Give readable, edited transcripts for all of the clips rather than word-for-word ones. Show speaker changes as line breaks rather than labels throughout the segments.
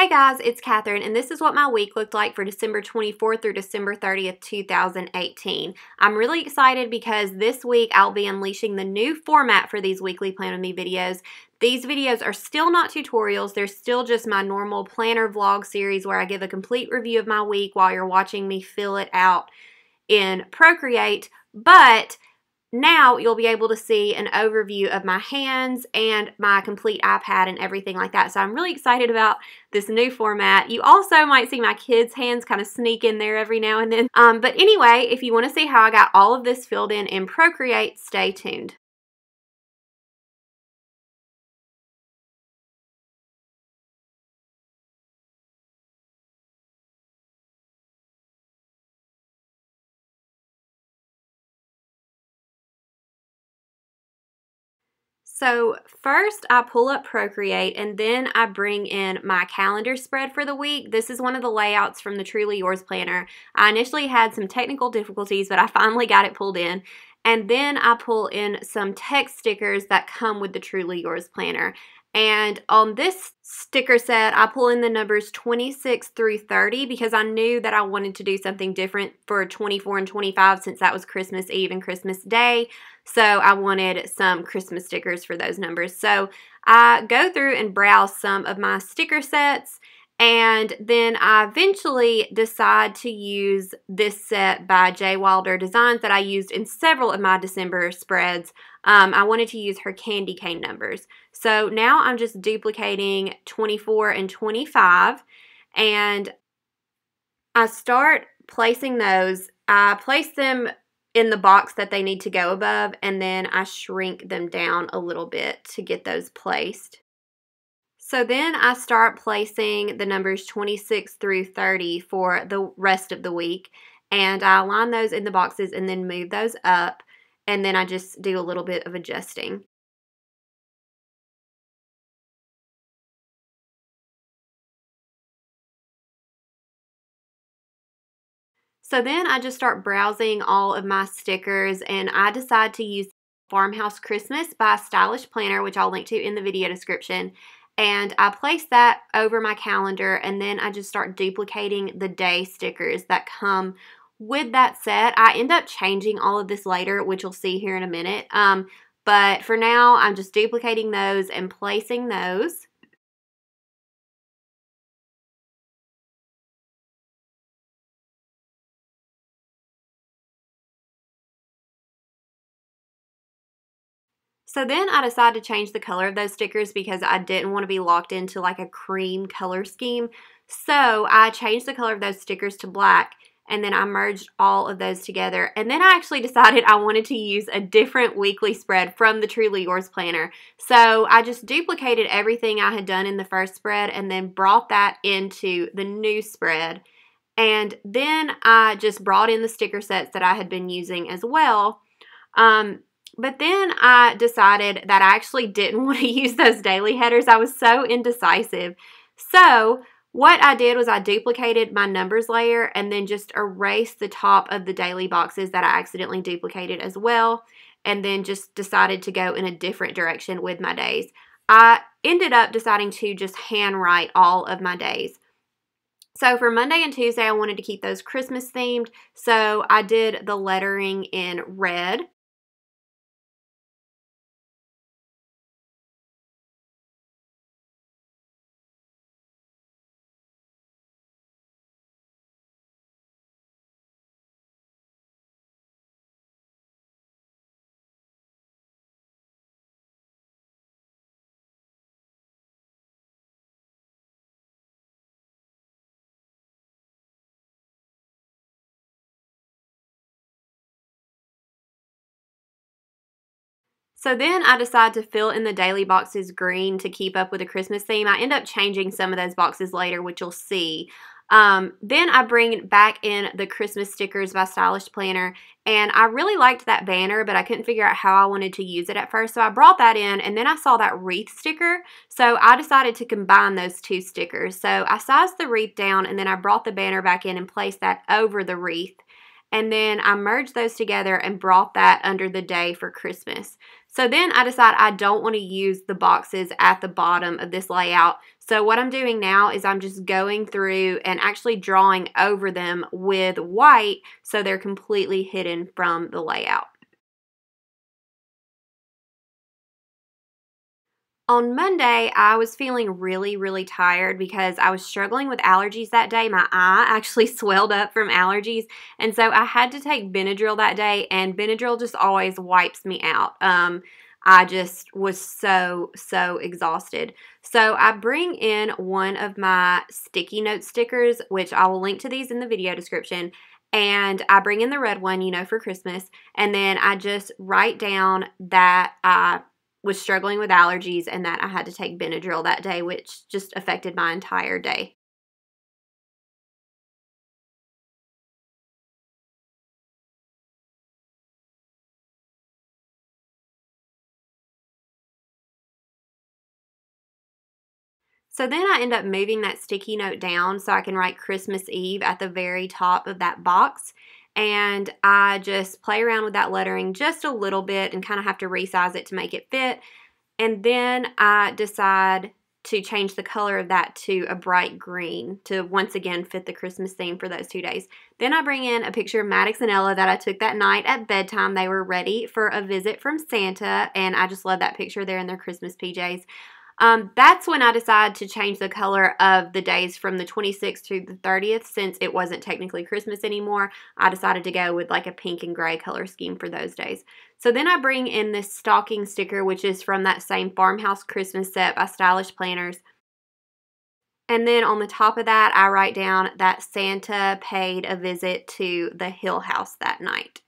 Hey guys, it's Catherine, and this is what my week looked like for December 24th through December 30th, 2018. I'm really excited because this week I'll be unleashing the new format for these weekly Plan With Me videos. These videos are still not tutorials, they're still just my normal planner vlog series where I give a complete review of my week while you're watching me fill it out in Procreate, but now you'll be able to see an overview of my hands and my complete iPad and everything like that. So I'm really excited about this new format. You also might see my kids' hands kind of sneak in there every now and then. But anyway, if you want to see how I got all of this filled in Procreate, stay tuned. So first I pull up Procreate and then I bring in my calendar spread for the week. This is one of the layouts from the Truly Yours planner. I initially had some technical difficulties, but I finally got it pulled in. And then I pull in some text stickers that come with the Truly Yours planner. And on this sticker set, I pull in the numbers 26 through 30 because I knew that I wanted to do something different for 24 and 25 since that was Christmas Eve and Christmas Day. So I wanted some Christmas stickers for those numbers. So I go through and browse some of my sticker sets, and then I eventually decide to use this set by J. Wilder Designs that I used in several of my December spreads. I wanted to use her candy cane numbers. So now I'm just duplicating 24 and 25, and I start placing those. I place them in the box that they need to go above, and then I shrink them down a little bit to get those placed. So then I start placing the numbers 26 through 30 for the rest of the week, and I align those in the boxes and then move those up, and then I just do a little bit of adjusting. So then I just start browsing all of my stickers, and I decide to use Farmhouse Christmas by Stylish Planner, which I'll link to in the video description. And I place that over my calendar, and then I just start duplicating the day stickers that come with that set. I end up changing all of this later, which you'll see here in a minute. But for now, I'm just duplicating those and placing those. So then I decided to change the color of those stickers because I didn't want to be locked into like a cream color scheme. So I changed the color of those stickers to black, and then I merged all of those together. And then I actually decided I wanted to use a different weekly spread from the Truly Yours planner. So I just duplicated everything I had done in the first spread and then brought that into the new spread. And then I just brought in the sticker sets that I had been using as well. But then I decided that I actually didn't want to use those daily headers. I was so indecisive. So what I did was I duplicated my numbers layer and then just erased the top of the daily boxes that I accidentally duplicated as well, and then just decided to go in a different direction with my days. I ended up deciding to just handwrite all of my days. So for Monday and Tuesday, I wanted to keep those Christmas themed, so I did the lettering in red. So then I decide to fill in the daily boxes green to keep up with the Christmas theme. I end up changing some of those boxes later, which you'll see. Then I bring back in the Christmas stickers by Stylish Planner, and I really liked that banner, but I couldn't figure out how I wanted to use it at first, so I brought that in, and then I saw that wreath sticker, so I decided to combine those two stickers. So I sized the wreath down, and then I brought the banner back in and placed that over the wreath. And then I merged those together and brought that under the day for Christmas. So then I decide I don't want to use the boxes at the bottom of this layout. So what I'm doing now is I'm just going through and actually drawing over them with white so they're completely hidden from the layout. On Monday, I was feeling really, really tired because I was struggling with allergies that day. My eye actually swelled up from allergies, and so I had to take Benadryl that day, and Benadryl just always wipes me out. I just was so exhausted. So I bring in one of my sticky note stickers, which I will link to these in the video description, and I bring in the red one, you know, for Christmas, and then I just write down that I was struggling with allergies and that I had to take Benadryl that day, which just affected my entire day. So then I end up moving that sticky note down so I can write Christmas Eve at the very top of that box. And I just play around with that lettering just a little bit and kind of have to resize it to make it fit. And then I decide to change the color of that to a bright green to once again fit the Christmas theme for those 2 days. Then I bring in a picture of Maddox and Ella that I took that night at bedtime. They were ready for a visit from Santa, and I just love that picture. They're in their Christmas PJs. That's when I decided to change the color of the days from the 26th to the 30th. Since it wasn't technically Christmas anymore, I decided to go with like a pink and gray color scheme for those days. So then I bring in this stocking sticker, which is from that same Farmhouse Christmas set by Stylish Planners. And then on the top of that, I write down that Santa paid a visit to the Hill House that night.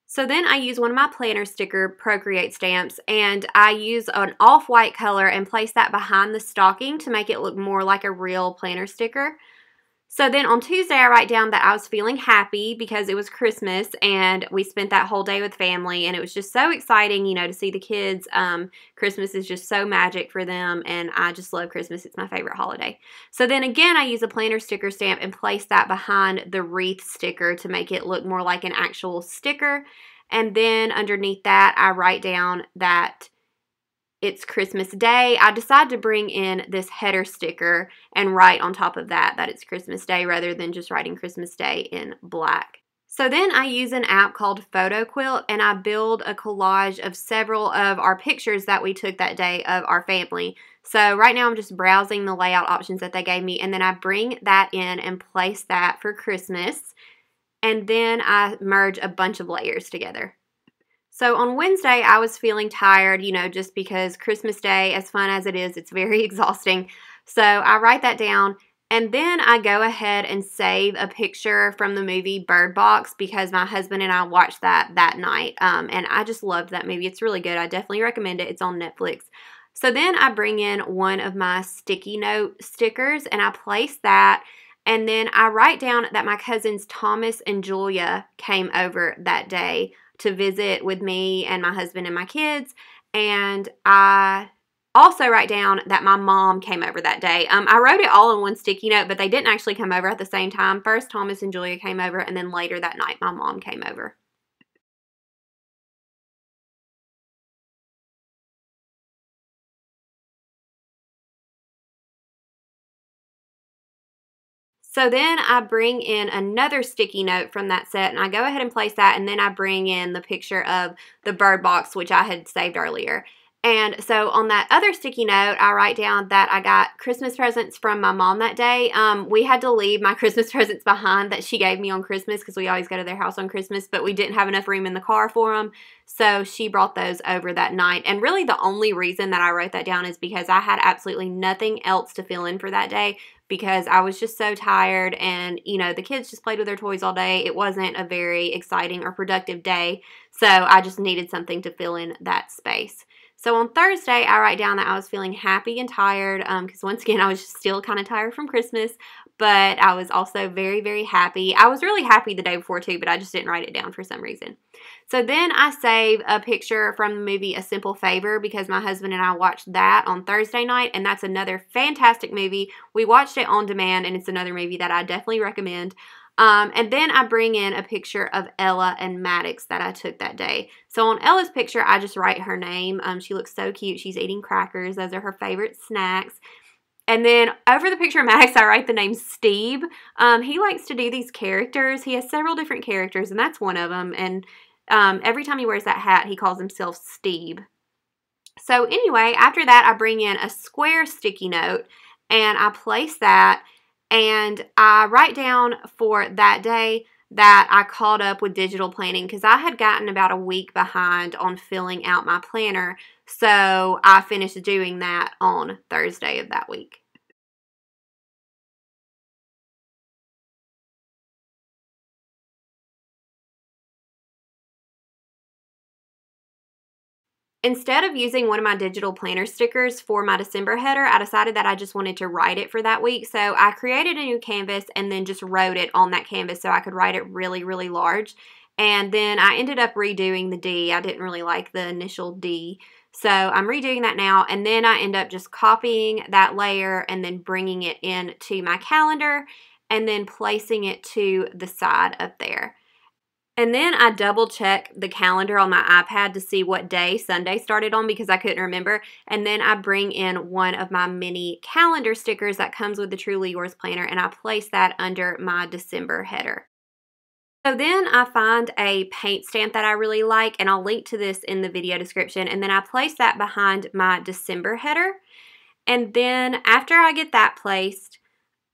So then I use one of my planner sticker Procreate stamps, and I use an off-white color and place that behind the stocking to make it look more like a real planner sticker. So then on Tuesday, I write down that I was feeling happy because it was Christmas and we spent that whole day with family, and it was just so exciting, you know, to see the kids. Christmas is just so magic for them, and I just love Christmas. It's my favorite holiday. So then again, I use a planner sticker stamp and place that behind the wreath sticker to make it look more like an actual sticker. And then underneath that, I write down that it's Christmas Day. I decide to bring in this header sticker and write on top of that it's Christmas Day rather than just writing Christmas Day in black. So then I use an app called Photo Quilt, and I build a collage of several of our pictures that we took that day of our family. So right now I'm just browsing the layout options that they gave me, and then I bring that in and place that for Christmas. And then I merge a bunch of layers together. So on Wednesday, I was feeling tired, you know, just because Christmas Day, as fun as it is, it's very exhausting. So I write that down, and then I go ahead and save a picture from the movie Bird Box because my husband and I watched that night, and I just loved that movie. It's really good. I definitely recommend it. It's on Netflix. So then I bring in one of my sticky note stickers, and I place that. And then I write down that my cousins Thomas and Julia came over that day to visit with me and my husband and my kids. And I also write down that my mom came over that day. I wrote it all in one sticky note, but they didn't actually come over at the same time. First, Thomas and Julia came over, and then later that night, my mom came over. So then I bring in another sticky note from that set, and I go ahead and place that, and then I bring in the picture of the bird box, which I had saved earlier. And so on that other sticky note, I write down that I got Christmas presents from my mom that day. We had to leave my Christmas presents behind that she gave me on Christmas because we always go to their house on Christmas, but we didn't have enough room in the car for them. So she brought those over that night. And really the only reason that I wrote that down is because I had absolutely nothing else to fill in for that day because I was just so tired, and, you know, the kids just played with their toys all day. It wasn't a very exciting or productive day, so I just needed something to fill in that space. So on Thursday, I write down that I was feeling happy and tired because once again, I was just still kind of tired from Christmas, but I was also very, very happy. I was really happy the day before too, but I just didn't write it down for some reason. So then I save a picture from the movie A Simple Favor because my husband and I watched that on Thursday night, and that's another fantastic movie. We watched it on demand, and it's another movie that I definitely recommend. And then I bring in a picture of Ella and Maddox that I took that day. So on Ella's picture, I just write her name. She looks so cute. She's eating crackers. Those are her favorite snacks. And then over the picture of Maddox, I write the name Steve. He likes to do these characters. He has several different characters, and that's one of them. And every time he wears that hat, he calls himself Steve. So anyway, after that, I bring in a square sticky note, and I place that, and I write down for that day that I caught up with digital planning because I had gotten about a week behind on filling out my planner. So I finished doing that on Thursday of that week. Instead of using one of my digital planner stickers for my December header, I decided that I just wanted to write it for that week. So I created a new canvas and then just wrote it on that canvas so I could write it really, really large. And then I ended up redoing the D. I didn't really like the initial D. So I'm redoing that now. And then I end up just copying that layer and then bringing it into my calendar and then placing it to the side up there. And then I double check the calendar on my iPad to see what day Sunday started on because I couldn't remember. And then I bring in one of my mini calendar stickers that comes with the Truly Yours planner, and I place that under my December header. So then I find a paint stamp that I really like, and I'll link to this in the video description. And then I place that behind my December header. And then after I get that placed,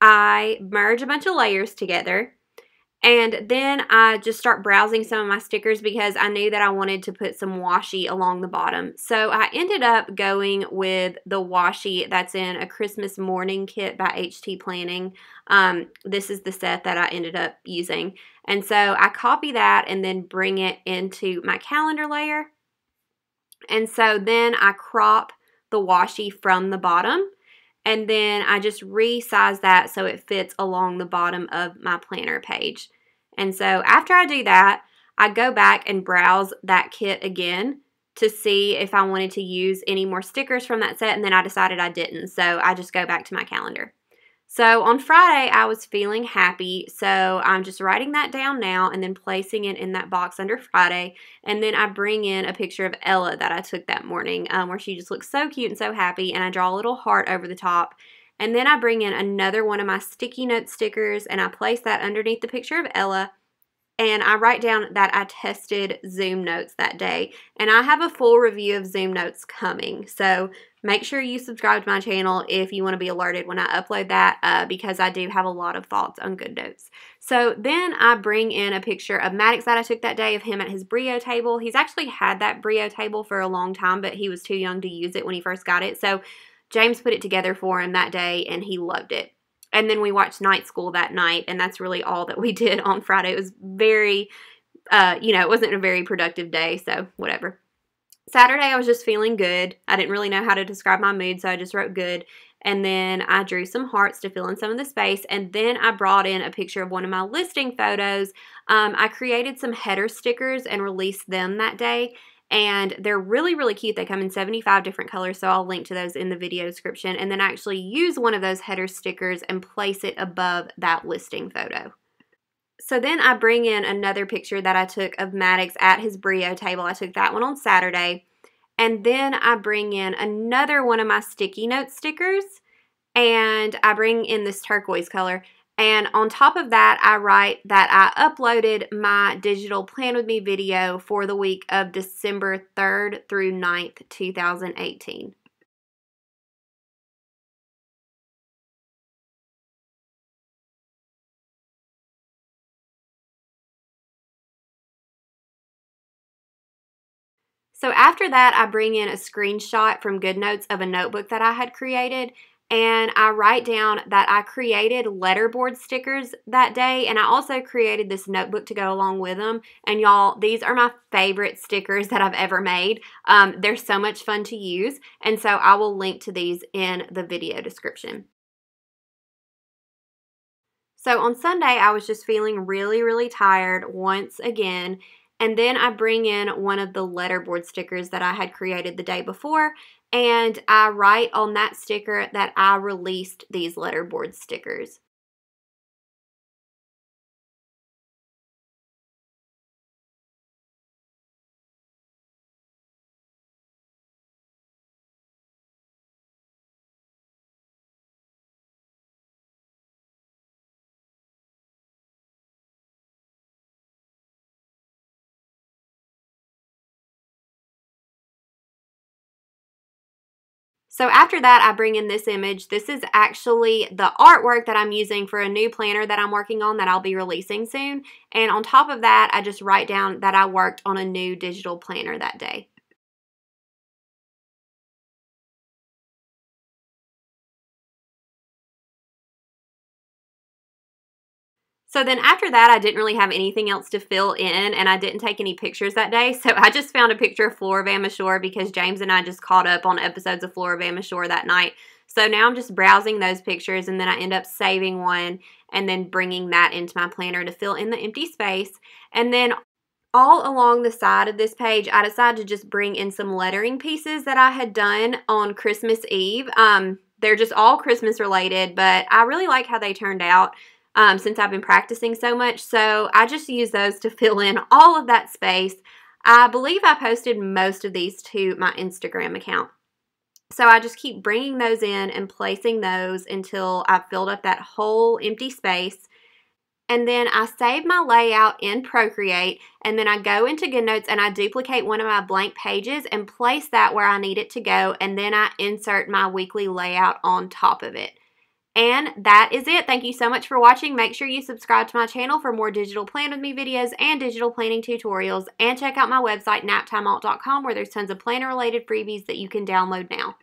I merge a bunch of layers together. And then I just start browsing some of my stickers because I knew that I wanted to put some washi along the bottom. So I ended up going with the washi that's in a Christmas morning kit by HT Planning. This is the set that I ended up using. And so I copy that and then bring it into my calendar layer. And so then I crop the washi from the bottom. And then I just resize that so it fits along the bottom of my planner page. And so after I do that, I go back and browse that kit again to see if I wanted to use any more stickers from that set, and then I decided I didn't, so I just go back to my calendar. So on Friday, I was feeling happy, so I'm just writing that down now and then placing it in that box under Friday, and then I bring in a picture of Ella that I took that morning where she just looks so cute and so happy, and I draw a little heart over the top. And then I bring in another one of my sticky note stickers, and I place that underneath the picture of Ella, and I write down that I tested Zoom Notes that day. And I have a full review of Zoom Notes coming. So make sure you subscribe to my channel if you want to be alerted when I upload that because I do have a lot of thoughts on Good Notes. So then I bring in a picture of Maddox that I took that day of him at his Brio table. He's actually had that Brio table for a long time, but he was too young to use it when he first got it. So James put it together for him that day, and he loved it. And then we watched Night School that night, and that's really all that we did on Friday. It was very, it wasn't a very productive day, so whatever. Saturday, I was just feeling good. I didn't really know how to describe my mood, so I just wrote good. And then I drew some hearts to fill in some of the space, and then I brought in a picture of one of my listing photos. I created some header stickers and released them that day. And they're really, really cute. They come in 75 different colors, so I'll link to those in the video description. And then actually use one of those header stickers and place it above that listing photo. So then I bring in another picture that I took of Maddox at his Brio table. I took that one on Saturday. And then I bring in another one of my sticky note stickers. And I bring in this turquoise color. And on top of that, I write that I uploaded my digital plan with me video for the week of December 3rd through 9th, 2018. So after that, I bring in a screenshot from GoodNotes of a notebook that I had created. and I write down that I created letterboard stickers that day, and I also created this notebook to go along with them. And y'all, these are my favorite stickers that I've ever made. They're so much fun to use, and so I will link to these in the video description. So on Sunday, I was just feeling really, really tired once again. And then I bring in one of the letterboard stickers that I had created the day before, and I write on that sticker that I released these letterboard stickers. So after that, I bring in this image. This is actually the artwork that I'm using for a new planner that I'm working on that I'll be releasing soon. And on top of that, I just write down that I worked on a new digital planner that day. So then after that, I didn't really have anything else to fill in, and I didn't take any pictures that day. So I just found a picture of Flora Van Shore because James and I just caught up on episodes of Flora Van Shore that night. So now I'm just browsing those pictures, and then I end up saving one and then bringing that into my planner to fill in the empty space. And then all along the side of this page, I decided to just bring in some lettering pieces that I had done on Christmas Eve. They're just all Christmas related, but I really like how they turned out. Since I've been practicing so much. So I just use those to fill in all of that space. I believe I posted most of these to my Instagram account. So I just keep bringing those in and placing those until I've filled up that whole empty space. And then I save my layout in Procreate, and then I go into GoodNotes and I duplicate one of my blank pages and place that where I need it to go, and then I insert my weekly layout on top of it. And that is it. Thank you so much for watching. Make sure you subscribe to my channel for more digital plan with me videos and digital planning tutorials. And check out my website, naptimealt.com, where there's tons of planner related freebies that you can download now.